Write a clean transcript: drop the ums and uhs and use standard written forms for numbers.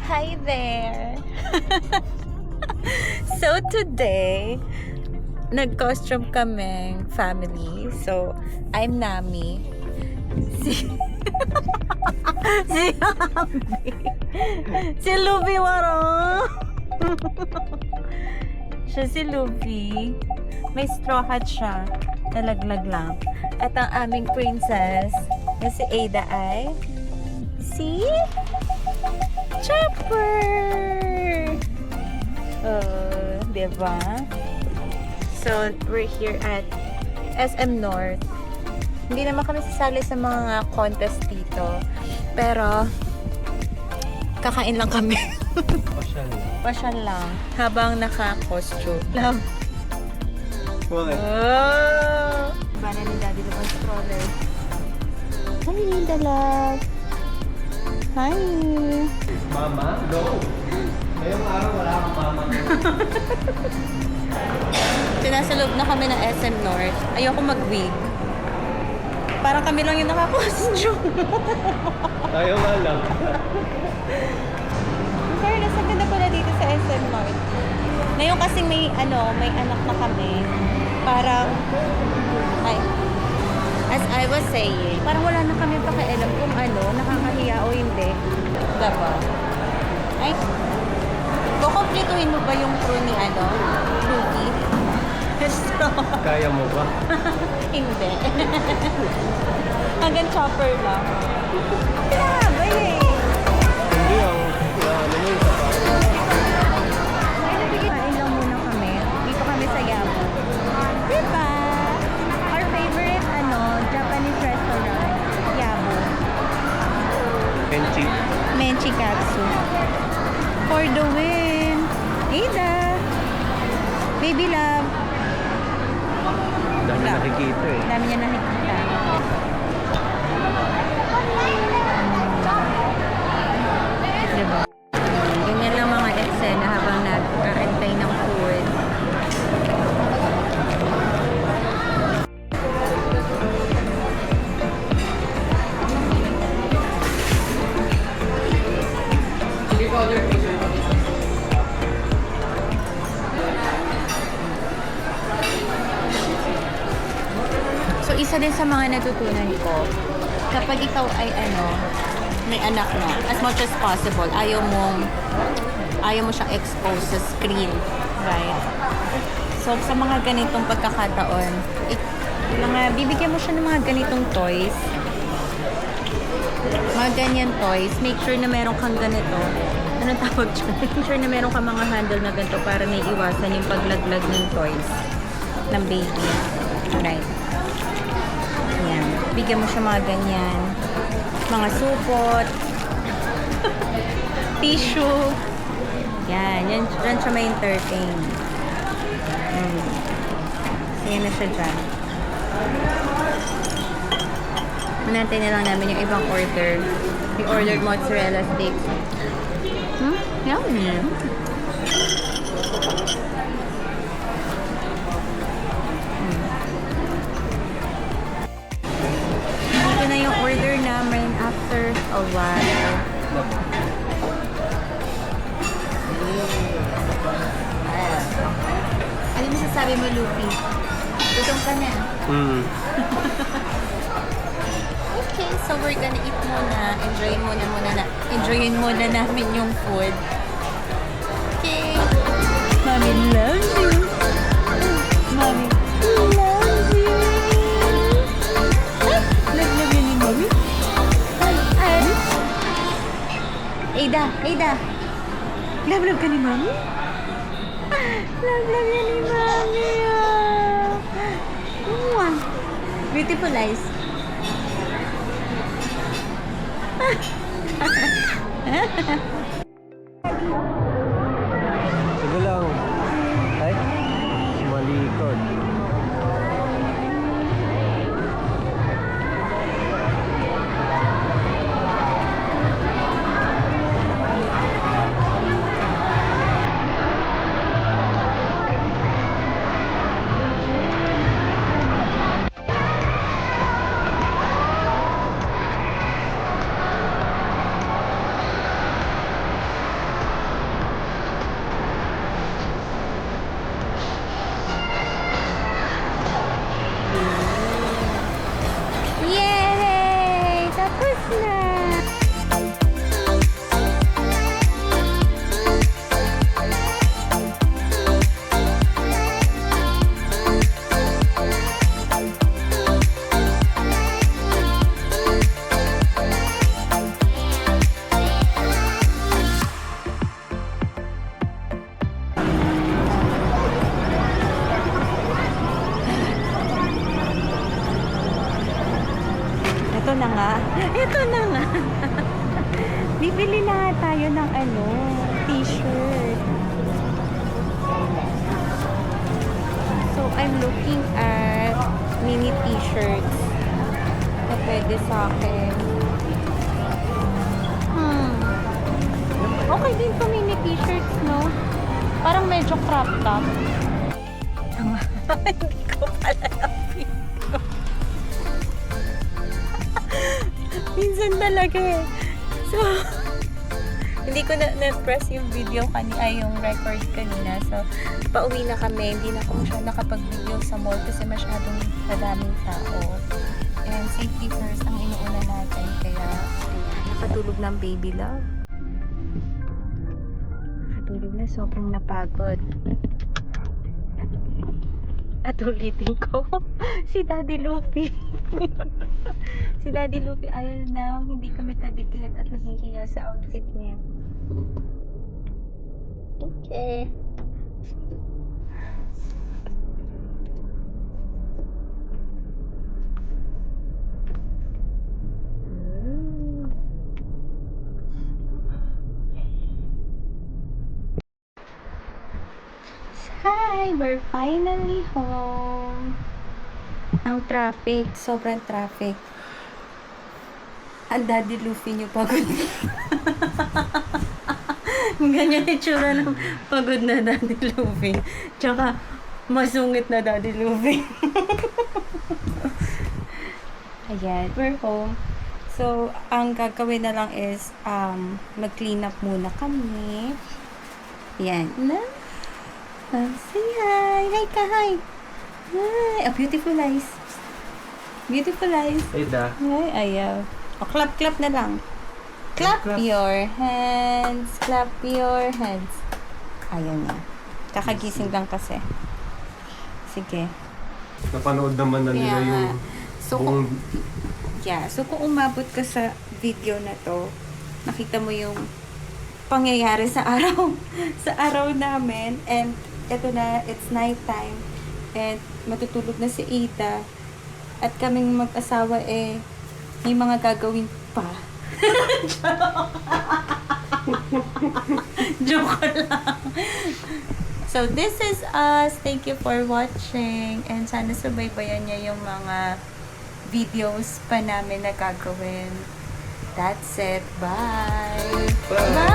Hi there! So today, nag-costume kaming family. So, I'm Nami. Si Ami. Si Luby Waro. Siya si Luby. May straw hat siya. Nalaglag lang. At ang aming princess na si Ada ay si Chopper! Oh, diba? So, we're here at SM North. Hindi naman kami sasali sa mga contest dito. Pero, kakain lang kami. Pasyal. Pasyal lang. Habang naka-costume. Love. Bakit? Oh! Bana ni Daddy ng stroller. Hi, Linda love. Hi. Mama? No. Ngayong araw wala kang mama. Nasa loob na kami ng SM North. Ayoko mag-wig. Parang kami lang yung naka-costume. Tayo nga lang. Fairness, ang ganda pala dito sa SM North. Ngayon kasi may anak na kami. Parang, as I was saying, parang wala na kami pakialam kung nakakahiya o hindi. Diba? Ay, kukomplituhin mo ba yung crew ni Lucky? Kaya mo ba? Hindi. Hanggang Chopper lang. Grabe eh. Hindi ang ano mo yung sapatos. Kain lang muna kami. Dito kami sa Yabo. Diba? Our favorite, Japanese restaurant. Yabo. Kenchi. Menchikatsu. For the win. Ada. Baby love. Dami nakikita eh. Dami niya nakikita. Diba? Ganyan lang mga eksena habang nag-aantay ng food. So, isa din sa mga natutunan ko, kapag ikaw ay may anak na, as much as possible, ayaw mo siyang expose sa screen. Right? So, sa mga ganitong pagkakataon, bibigyan mo siya ng mga ganitong toys. Mga ganyan toys. Make sure na meron kang ganito. Anong tawag dyan? Make sure na meron kang mga handle na ganito para naiiwasan yung paglaglag ng toys ng baby. Right? Yan. Bigyan mo siya mga ganyan. Mga supot. Tissue. Yan. Yan siya may entertain. So, yan na siya dyan. Manantay na lang namin yung ibang order. We ordered mozzarella sticks. Yummy. Ito na yung order namin after a while. Ano masasabi mo, Luffy? Gutom ka na. Okay, so we're gonna eat muna. Enjoyin muna namin yung food. Okay. Mommy loves you. Mommy loves you. Love yun ni Mommy. Ada. Love ka ni Mommy? Love yun ni Mommy. Beautiful eyes. Sige lang. Ay, malikot. Ito na nga. Bibili na tayo ng t-shirt. So, I'm looking at mini t-shirts na pwede sa akin. Okay din to mini t-shirts, no? Parang medyo crop top. Hindi ko pala na-video. Minsan talaga eh. So, hindi ko na-press yung video yung record kanina. So, pauwi na kami. Hindi na ako masyadong nakapag-video sa mall kasi masyadong madaming tao. And safety first ang inuuna natin. Kaya, nakatulog ng baby love. Nakatulog na. Sobrang napagod. At ulitin ko, si Daddy Luffy. Si Daddy Luffy, ayaw na, hindi kami tadikit at nahihiya sa outfit niya. Okay. Hi! We're finally home. Ang traffic, sobrang traffic. Ang Daddy Luffy niyo pagod. Ganyan yung tsura ng pagod na Daddy Luffy. Tsaka, masungit na Daddy Luffy. Ayan, we're home. So, ang gagawin na lang is, mag-clean up muna kami. Ayan. Say hi! Hi ka, hi! Hi! Beautiful eyes. Beautiful eyes. Hey, da. Ay, ayaw. O, clap na lang. Clap your hands. Clap your hands. Ayaw niya. Kakagising lang kasi. Sige. Napanood naman na nila yung So, buong... So, kung umabot ka sa video na to, nakita mo yung pangyayari sa araw. Sa araw namin. And, eto na, it's night time. And, matutulog na si Ida. At kaming mag-asawa may mga gagawin pa. Joke lang. So, this is us. Thank you for watching. And sana subaybayan niya yung mga videos pa namin na gagawin. That's it. Bye! Bye!